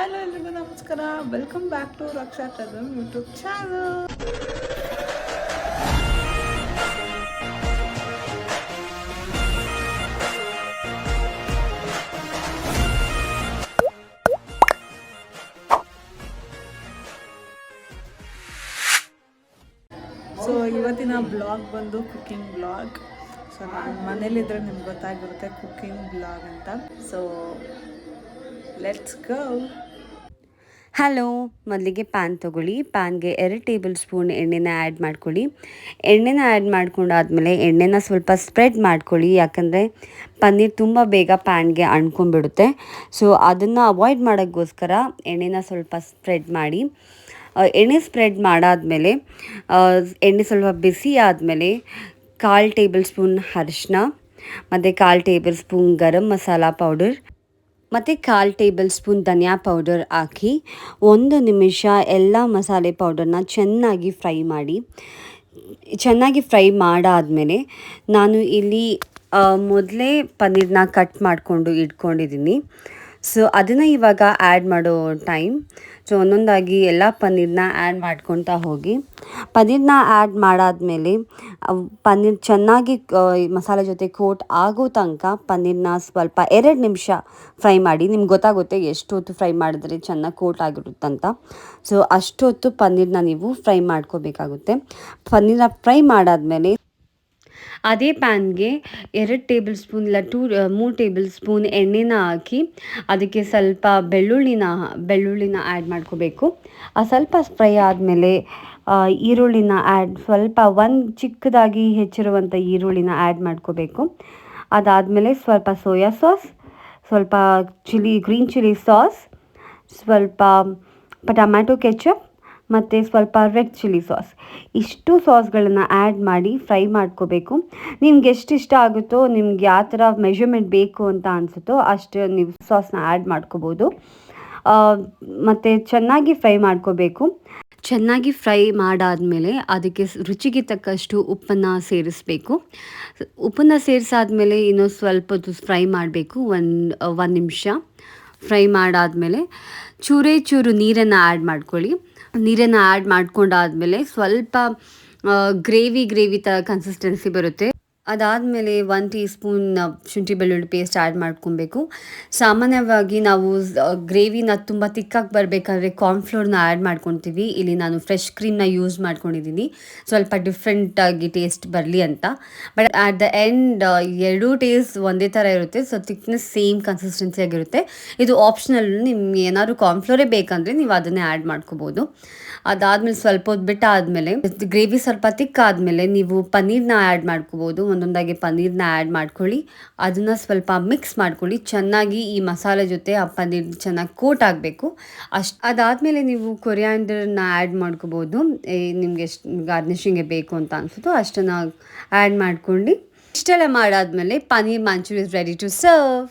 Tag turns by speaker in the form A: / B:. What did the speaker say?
A: Hello ಎಲ್ರಿಗೂ ನಮಸ್ಕಾರ, welcome back to Raksha Kadam YouTube channel. So ಇವತ್ತಿನ ಬ್ಲಾಗ್ ಬಂದು ಕುಕ್ಕಿಂಗ್ ಬ್ಲಾಗ್. ಸೊ ನಾನು ಮನೇಲಿದ್ರೆ ನಿಮ್ಗೆ ಗೊತ್ತಾಗಿರುತ್ತೆ ಕುಕ್ಕಿಂಗ್ ಬ್ಲಾಗ್ ಅಂತ. So let's go.
B: ಹಲೋ, ಮೊದಲಿಗೆ ಪ್ಯಾನ್ ತೊಗೊಳ್ಳಿ. ಪ್ಯಾನ್ಗೆ 2 ಟೇಬಲ್ ಸ್ಪೂನ್ ಎಣ್ಣೆನ ಆ್ಯಡ್ ಮಾಡ್ಕೊಳ್ಳಿ. ಎಣ್ಣೆನ ಆ್ಯಡ್ ಮಾಡ್ಕೊಂಡಾದ್ಮೇಲೆ ಎಣ್ಣೆನ ಸ್ವಲ್ಪ ಸ್ಪ್ರೆಡ್ ಮಾಡ್ಕೊಳ್ಳಿ, ಯಾಕಂದರೆ ಪನ್ನೀರ್ ತುಂಬ ಬೇಗ ಪ್ಯಾನ್ಗೆ ಅಂಟ್ಕೊಂಡ್ಬಿಡುತ್ತೆ. ಸೊ ಅದನ್ನು ಅವಾಯ್ಡ್ ಮಾಡೋಕ್ಕೋಸ್ಕರ ಎಣ್ಣೆನ ಸ್ವಲ್ಪ ಸ್ಪ್ರೆಡ್ ಮಾಡಿ. ಎಣ್ಣೆ ಸ್ಪ್ರೆಡ್ ಮಾಡಾದಮೇಲೆ ಎಣ್ಣೆ ಸ್ವಲ್ಪ ಬಿಸಿ ಆದಮೇಲೆ 1/4 ಟೇಬಲ್ ಸ್ಪೂನ್ ಅರಿಶಿನ ಮತ್ತು 1/4 table spoon garam masala powder ಮತ್ತು 1/4 ಟೇಬಲ್ ಸ್ಪೂನ್ ಧನಿಯಾ ಪೌಡರ್ ಹಾಕಿ 1 ನಿಮಿಷ ಎಲ್ಲ ಮಸಾಲೆ ಪೌಡರ್ನ ಚೆನ್ನಾಗಿ ಫ್ರೈ ಮಾಡಿ. ಚೆನ್ನಾಗಿ ಫ್ರೈ ಮಾಡಾದಮೇಲೆ ನಾನು ಇಲ್ಲಿ ಮೊದಲೇ ಪನ್ನೀರನ್ನ ಕಟ್ ಮಾಡಿಕೊಂಡು ಇಟ್ಕೊಂಡಿದ್ದೀನಿ. ಸೊ ಅದನ್ನು ಇವಾಗ ಆ್ಯಡ್ ಮಾಡೋ ಟೈಮ್. ಸೊ ಒಂದೊಂದಾಗಿ ಎಲ್ಲ ಪನ್ನೀರನ್ನ ಆ್ಯಡ್ ಮಾಡ್ಕೊತಾ ಹೋಗಿ. ಪನ್ನೀರನ್ನ ಆ್ಯಡ್ ಮಾಡಾದಮೇಲೆ ಪನ್ನೀರ್ ಚೆನ್ನಾಗಿ ಮಸಾಲೆ ಜೊತೆ ಕೋಟ್ ಆಗೋ ತನಕ ಪನ್ನೀರನ್ನ ಸ್ವಲ್ಪ 2 ನಿಮಿಷ ಫ್ರೈ ಮಾಡಿ. ನಿಮ್ಗೆ ಗೊತ್ತಾಗುತ್ತೆ ಎಷ್ಟು ಹೊತ್ತು ಫ್ರೈ ಮಾಡಿದ್ರೆ ಚೆನ್ನಾಗಿ ಕೋಟ್ ಆಗಿರುತ್ತಂತ. ಸೊ ಅಷ್ಟೊತ್ತು ಪನ್ನೀರನ್ನ ನೀವು ಫ್ರೈ ಮಾಡ್ಕೋಬೇಕಾಗುತ್ತೆ. ಪನ್ನೀರನ್ನ ಫ್ರೈ ಮಾಡಾದಮೇಲೆ ಅದೇ ಪ್ಯಾನ್ಗೆ 2 ಟೇಬಲ್ ಸ್ಪೂನ್ ಇಲ್ಲ 3 ಟೇಬಲ್ ಸ್ಪೂನ್ ಎಣ್ಣೆನ ಹಾಕಿ ಅದಕ್ಕೆ ಸ್ವಲ್ಪ ಬೆಳ್ಳುಳ್ಳಿನ ಆ್ಯಡ್ ಮಾಡ್ಕೋಬೇಕು. ಸ್ವಲ್ಪ ಫ್ರೈ ಆದಮೇಲೆ ಈರುಳ್ಳಿನ ಸ್ವಲ್ಪ ಚಿಕ್ಕದಾಗಿ ಹೆಚ್ಚಿರುವಂಥ ಈರುಳ್ಳಿನ ಆ್ಯಡ್ ಮಾಡ್ಕೋಬೇಕು. ಅದಾದಮೇಲೆ ಸ್ವಲ್ಪ ಸೋಯಾ ಸಾಸ್, ಸ್ವಲ್ಪ ಗ್ರೀನ್ ಚಿಲ್ಲಿ ಸಾಸ್, ಸ್ವಲ್ಪ ಟೊಮ್ಯಾಟೊ ಕೆಚಪ್ ಮತ್ತು ಸ್ವಲ್ಪ ರೆಡ್ ಚಿಲ್ಲಿ ಸಾಸ್, ಇಷ್ಟು ಸಾಸ್ಗಳನ್ನು ಆ್ಯಡ್ ಮಾಡಿ ಫ್ರೈ ಮಾಡ್ಕೋಬೇಕು. ನಿಮ್ಗೆ ಎಷ್ಟು ಇಷ್ಟ ಆಗುತ್ತೋ, ನಿಮ್ಗೆ ಯಾವ ಥರ ಮೆಷರ್ಮೆಂಟ್ ಬೇಕು ಅಂತ ಅನಿಸುತ್ತೋ ಅಷ್ಟು ನೀವು ಸಾಸ್ನ ಆ್ಯಡ್ ಮಾಡ್ಕೋಬೋದು. ಮತ್ತು ಚೆನ್ನಾಗಿ ಫ್ರೈ ಮಾಡ್ಕೋಬೇಕು. ಚೆನ್ನಾಗಿ ಫ್ರೈ ಮಾಡಾದಮೇಲೆ ಅದಕ್ಕೆ ರುಚಿಗೆ ತಕ್ಕಷ್ಟು ಉಪ್ಪನ್ನು ಸೇರಿಸಬೇಕು. ಉಪ್ಪನ್ನು ಸೇರಿಸಾದ್ಮೇಲೆ ಇನ್ನೂ ಸ್ವಲ್ಪ ಹೊತ್ತು ಫ್ರೈ ಮಾಡಬೇಕು. ಒಂದು ನಿಮಿಷ ಫ್ರೈ ಮಾಡಾದಮೇಲೆ ಚೂರು ನೀರನ್ನು ಆ್ಯಡ್ ಮಾಡ್ಕೊಳ್ಳಿ. ನೀರನ್ನು ಆ್ಯಡ್ ಮಾಡ್ಕೊಂಡಾದಮೇಲೆ ಸ್ವಲ್ಪ ಗ್ರೇವಿ ಥರ ಕನ್ಸಿಸ್ಟೆನ್ಸಿ ಬರುತ್ತೆ. ಅದಾದಮೇಲೆ 1 ಟೀ ಸ್ಪೂನ್ ಶುಂಠಿ ಬೆಳ್ಳುಳ್ಳಿ ಪೇಸ್ಟ್ ಆ್ಯಡ್ ಮಾಡ್ಕೊಬೇಕು. ಸಾಮಾನ್ಯವಾಗಿ ನಾವು ಗ್ರೇವಿನ ತುಂಬ ತಿಕ್ಕಾಗಿ ಬರಬೇಕಾದ್ರೆ ಕಾರ್ನ್ಫ್ಲೋರ್ನ ಆ್ಯಡ್ ಮಾಡ್ಕೊತೀವಿ. ಇಲ್ಲಿ ನಾನು ಫ್ರೆಶ್ ಕ್ರೀಮ್ನ ಯೂಸ್ ಮಾಡ್ಕೊಂಡಿದ್ದೀನಿ, ಸ್ವಲ್ಪ ಡಿಫ್ರೆಂಟಾಗಿ ಟೇಸ್ಟ್ ಬರಲಿ ಅಂತ. ಬಟ್ ಆಟ್ ದ ಎಂಡ್ ಎರಡೂ ಟೇಸ್ಟ್ ಒಂದೇ ಥರ ಇರುತ್ತೆ. ಸೊ ತಿಕ್ನೆಸ್ ಸೇಮ್ ಕನ್ಸಿಸ್ಟೆನ್ಸಿ ಆಗಿರುತ್ತೆ. ಇದು ಆಪ್ಷನಲ್. ನಿಮ್ಗೆ ಏನಾದರೂ ಕಾರ್ನ್ಫ್ಲೋರೇ ಬೇಕಂದರೆ ನೀವು ಅದನ್ನೇ ಆ್ಯಡ್ ಮಾಡ್ಕೋಬೋದು. ಅದಾದಮೇಲೆ ಸ್ವಲ್ಪ ಹೊತ್ತು ಬಿಟ್ಟಾದಮೇಲೆ ಗ್ರೇವಿ ಸ್ವಲ್ಪ ತಿಕ್ಕಾದಮೇಲೆ ನೀವು ಪನ್ನೀರನ್ನ ಆ್ಯಡ್ ಮಾಡ್ಕೋಬೋದು. ಒಂದೊಂದಾಗಿ ಪನ್ನೀರನ್ನ ಆ್ಯಡ್ ಮಾಡ್ಕೊಳ್ಳಿ. ಅದನ್ನು ಸ್ವಲ್ಪ ಮಿಕ್ಸ್ ಮಾಡ್ಕೊಳ್ಳಿ. ಚೆನ್ನಾಗಿ ಈ ಮಸಾಲೆ ಜೊತೆ ಆ ಪನ್ನೀರ್ ಚೆನ್ನಾಗಿ ಕೋಟ್ ಆಗಬೇಕು. ಅದಾದಮೇಲೆ ನೀವು ಕೊರಿಯಾಂಡರ್ನ ಆ್ಯಡ್ ಮಾಡ್ಕೋಬೋದು. ನಿಮ್ಗೆ ಎಷ್ಟು ಗಾರ್ನಿಷಿಂಗ್ಗೆ ಬೇಕು ಅಂತ ಅನಿಸುತ್ತೋ ಅಷ್ಟನ್ನು ಆ್ಯಡ್ ಮಾಡ್ಕೊಂಡು ಇಷ್ಟೆಲ್ಲ ಮಾಡಾದಮೇಲೆ paneer manchurian is ready to serve.